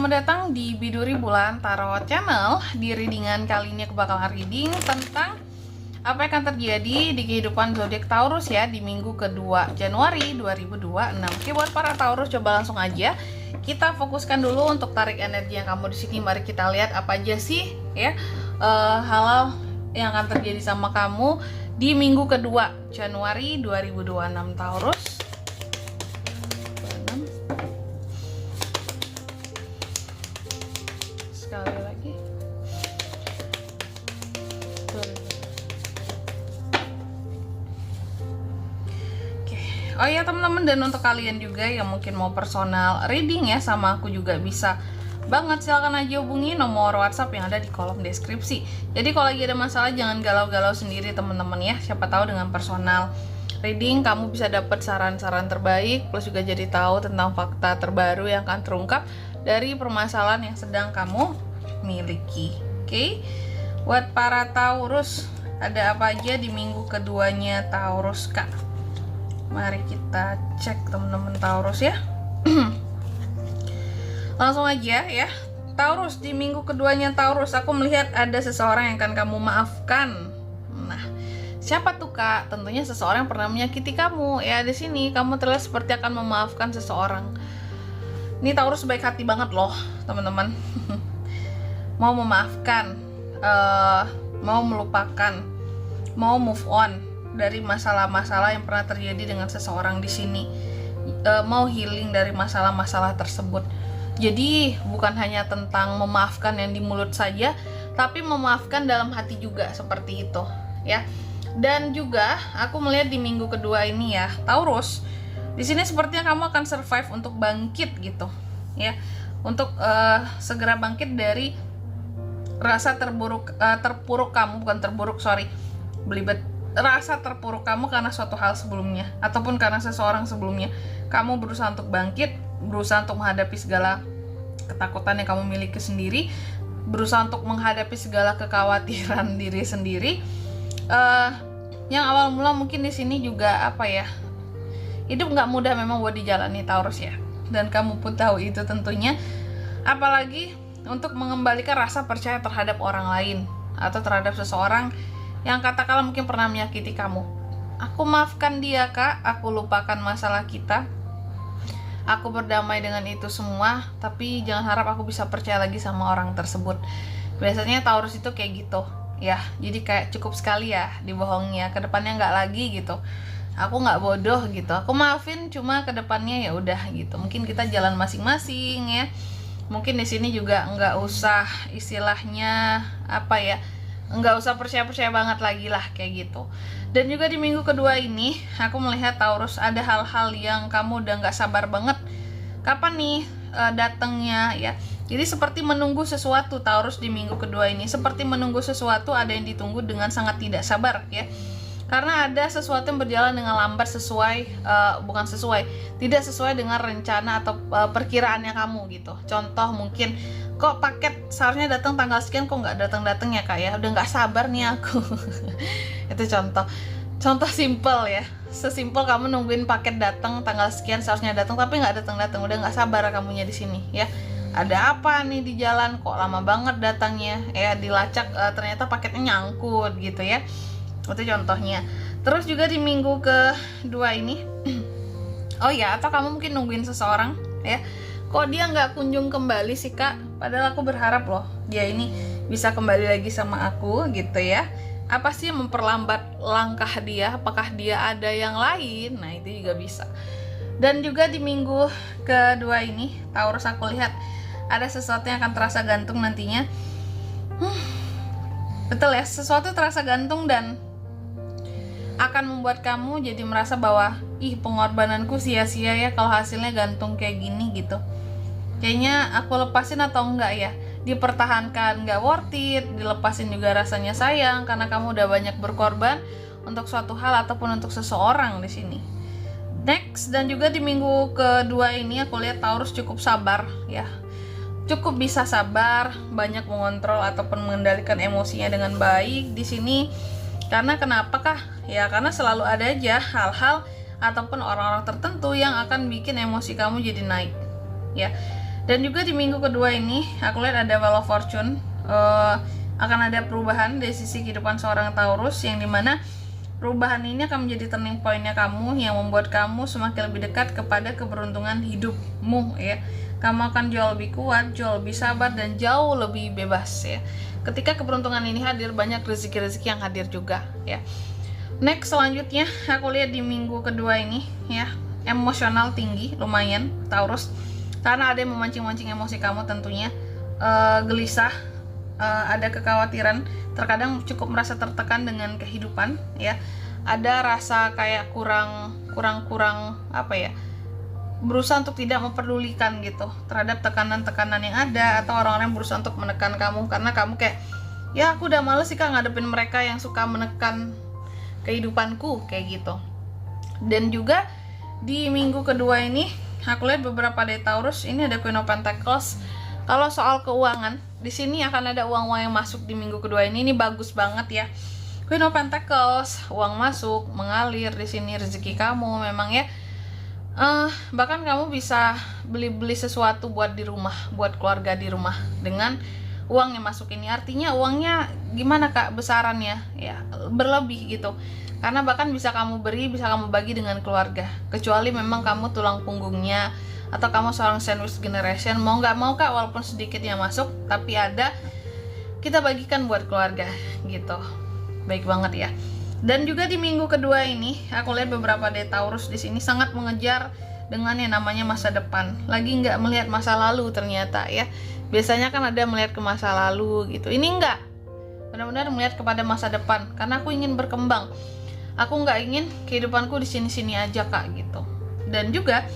Selamat datang di Biduri Bulan Tarot Channel. Di readingan kali ini aku bakal reading tentang apa yang akan terjadi di kehidupan zodiak Taurus ya di minggu kedua Januari 2026. Oke, buat para Taurus coba langsung aja kita fokuskan dulu untuk tarik energi yang kamu di sini. Mari kita lihat apa aja sih ya hal-hal yang akan terjadi sama kamu di minggu kedua Januari 2026 Taurus. Sekali lagi. Oke. Oh ya teman-teman, dan untuk kalian juga yang mungkin mau personal reading ya sama aku juga bisa banget, silahkan aja hubungi nomor WhatsApp yang ada di kolom deskripsi. Jadi kalau lagi ada masalah jangan galau-galau sendiri teman-teman ya. Siapa tahu dengan personal reading kamu bisa dapat saran-saran terbaik, plus juga jadi tahu tentang fakta terbaru yang akan terungkap dari permasalahan yang sedang kamu miliki. Oke. Buat para Taurus, ada apa aja di minggu keduanya Taurus Kak? Mari kita cek teman-teman Taurus ya. Langsung aja ya. Taurus, di minggu keduanya Taurus, aku melihat ada seseorang yang akan kamu maafkan. Nah, siapa tuh Kak? Tentunya seseorang yang pernah menyakiti kamu. Ya, di sini kamu terlihat seperti akan memaafkan seseorang. Ini Taurus baik hati banget loh, teman-teman. Mau memaafkan, mau melupakan, mau move on dari masalah-masalah yang pernah terjadi dengan seseorang di sini. Mau healing dari masalah-masalah tersebut. Jadi bukan hanya tentang memaafkan yang di mulut saja, tapi memaafkan dalam hati juga, seperti itu ya. Dan juga aku melihat di minggu kedua ini ya Taurus, di sini sepertinya kamu akan survive untuk bangkit gitu ya, untuk segera bangkit dari rasa terpuruk kamu, bukan terburuk, belibet, rasa terpuruk kamu karena suatu hal sebelumnya ataupun karena seseorang sebelumnya. Kamu berusaha untuk bangkit, berusaha untuk menghadapi segala ketakutan yang kamu miliki sendiri, berusaha untuk menghadapi segala kekhawatiran diri sendiri. Yang awal mula mungkin di sini juga apa ya, hidup nggak mudah memang buat dijalani Taurus ya, dan kamu pun tahu itu tentunya. Apalagi untuk mengembalikan rasa percaya terhadap orang lain atau terhadap seseorang yang katakanlah mungkin pernah menyakiti kamu. Aku maafkan dia Kak, aku lupakan masalah kita, aku berdamai dengan itu semua, tapi jangan harap aku bisa percaya lagi sama orang tersebut. Biasanya Taurus itu kayak gitu ya, jadi kayak cukup sekali ya dibohongi ya, kedepannya nggak lagi gitu. Aku nggak bodoh gitu, aku maafin, cuma kedepannya ya udah gitu. Mungkin kita jalan masing-masing ya. Mungkin di sini juga nggak usah istilahnya apa ya, nggak usah percaya banget lagi lah kayak gitu. Dan juga di minggu kedua ini aku melihat Taurus ada hal-hal yang kamu udah nggak sabar banget kapan nih datangnya ya. Jadi seperti menunggu sesuatu Taurus di minggu kedua ini, seperti menunggu sesuatu, ada yang ditunggu dengan sangat tidak sabar ya. Karena ada sesuatu yang berjalan dengan lambat tidak sesuai dengan rencana atau perkiraannya kamu gitu. Contoh mungkin, kok paket seharusnya datang tanggal sekian kok nggak datang ya Kak ya, udah nggak sabar nih aku. Itu contoh simple ya, sesimpel kamu nungguin paket datang tanggal sekian seharusnya datang tapi nggak datang, udah nggak sabar kamunya di sini ya. Ada apa nih di jalan kok lama banget datangnya ya, dilacak ternyata paketnya nyangkut gitu ya. Itu contohnya. Terus juga di minggu kedua ini oh ya, atau kamu mungkin nungguin seseorang ya, kok dia nggak kunjung kembali sih Kak, padahal aku berharap loh dia ini bisa kembali lagi sama aku gitu ya. Apa sih yang memperlambat langkah dia? Apakah dia ada yang lain? Nah itu juga bisa. Dan juga di minggu kedua ini Taurus, aku lihat ada sesuatu yang akan terasa gantung nantinya. Betul ya, sesuatu terasa gantung dan akan membuat kamu jadi merasa bahwa pengorbananku sia-sia ya kalau hasilnya gantung kayak gini gitu. Kayaknya aku lepasin atau enggak ya, dipertahankan nggak worth it, dilepasin juga rasanya sayang karena kamu udah banyak berkorban untuk suatu hal ataupun untuk seseorang di sini. Next, dan juga di minggu kedua ini aku lihat Taurus cukup sabar ya, cukup bisa sabar, banyak mengontrol ataupun mengendalikan emosinya dengan baik di sini. Karena kenapakah? Ya karena selalu ada aja hal-hal ataupun orang-orang tertentu yang akan bikin emosi kamu jadi naik ya. Dan juga di minggu kedua ini aku lihat ada Wheel of Fortune. Akan ada perubahan dari sisi kehidupan seorang Taurus, yang dimana perubahan ini akan menjadi turning point-nya kamu, yang membuat kamu semakin lebih dekat kepada keberuntungan hidupmu ya. Kamu akan jauh lebih kuat, jauh lebih sabar, dan jauh lebih bebas ya. Ketika keberuntungan ini hadir, banyak rezeki-rezeki yang hadir juga ya. Next, selanjutnya aku lihat di minggu kedua ini ya, emosional tinggi lumayan Taurus, karena ada yang memancing-mancing emosi kamu tentunya. Gelisah, ada kekhawatiran, terkadang cukup merasa tertekan dengan kehidupan ya. Ada rasa kayak kurang apa ya, berusaha untuk tidak memperdulikan gitu terhadap tekanan-tekanan yang ada, atau orang-orang yang berusaha untuk menekan kamu, karena kamu kayak, ya aku udah males sih Kak ngadepin mereka yang suka menekan kehidupanku kayak gitu. Dan juga di minggu kedua ini aku lihat beberapa dari Taurus ini ada Queen of Pentacles. Kalau soal keuangan, di sini akan ada uang-uang yang masuk di minggu kedua ini bagus banget ya. Queen of Pentacles, uang masuk, mengalir di sini, rezeki kamu memang ya. Bahkan kamu bisa beli sesuatu buat di rumah, buat keluarga di rumah dengan uang yang masuk ini. Artinya uangnya gimana Kak besarannya? Ya, berlebih gitu. Karena bahkan bisa kamu beri, bisa kamu bagi dengan keluarga. Kecuali memang kamu tulang punggungnya, atau kamu seorang sandwich generation, mau nggak mau Kak, walaupun sedikit yang masuk, tapi ada, kita bagikan buat keluarga gitu. Baik banget ya. Dan juga di minggu kedua ini aku lihat beberapa dari Taurus di sini sangat mengejar dengan yang namanya masa depan. Lagi nggak melihat masa lalu ternyata ya. Biasanya kan ada melihat ke masa lalu gitu, ini enggak, benar-benar melihat kepada masa depan, karena aku ingin berkembang. Aku nggak ingin kehidupanku di sini-sini aja Kak gitu. Dan juga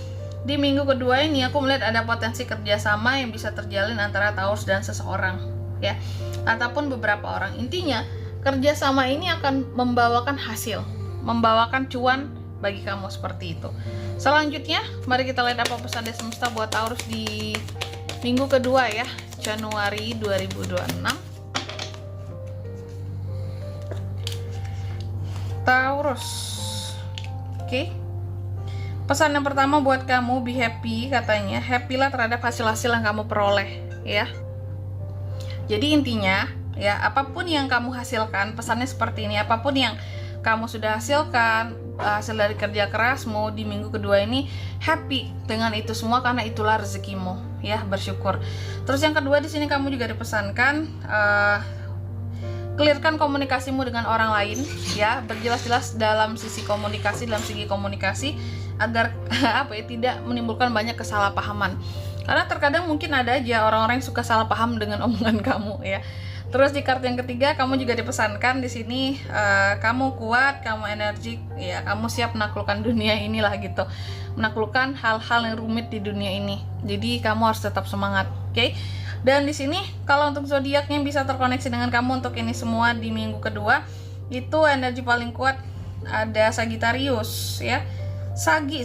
di minggu kedua ini aku melihat ada potensi kerjasama yang bisa terjalin antara Taurus dan seseorang ya, ataupun beberapa orang. Intinya kerjasama ini akan membawakan hasil, membawakan cuan bagi kamu seperti itu. Selanjutnya mari kita lihat apa pesan dari semesta buat Taurus di minggu kedua ya, Januari 2026. Taurus, oke. Pesan yang pertama buat kamu, be happy katanya. Happy-lah terhadap hasil-hasil yang kamu peroleh ya. Jadi intinya ya, apapun yang kamu hasilkan, pesannya seperti ini, apapun yang kamu sudah hasilkan, hasil dari kerja kerasmu di minggu kedua ini, happy dengan itu semua, karena itulah rezekimu ya, bersyukur. Terus yang kedua di sini kamu juga dipesankan, clearkan komunikasimu dengan orang lain ya, berjelas-jelas dalam sisi komunikasi, dalam segi komunikasi, agar apa ya, tidak menimbulkan banyak kesalahpahaman. Karena terkadang mungkin ada aja orang-orang yang suka salah paham dengan omongan kamu ya. Terus di kartu yang ketiga kamu juga dipesankan di sini, kamu kuat, kamu energik ya, kamu siap menaklukkan dunia inilah gitu, menaklukkan hal-hal yang rumit di dunia ini. Jadi kamu harus tetap semangat, oke? Dan di sini kalau untuk zodiaknya bisa terkoneksi dengan kamu untuk ini semua di minggu kedua, itu energi paling kuat ada Sagittarius ya. Sagi,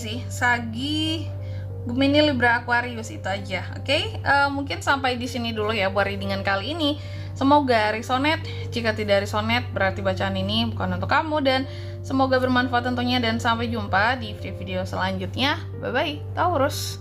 Gemini, Libra, Aquarius, itu aja. Oke? Mungkin sampai di sini dulu ya buat readingan kali ini. Semoga resonate. Jika tidak resonate, berarti bacaan ini bukan untuk kamu, dan semoga bermanfaat tentunya, dan sampai jumpa di video selanjutnya. Bye bye, Taurus.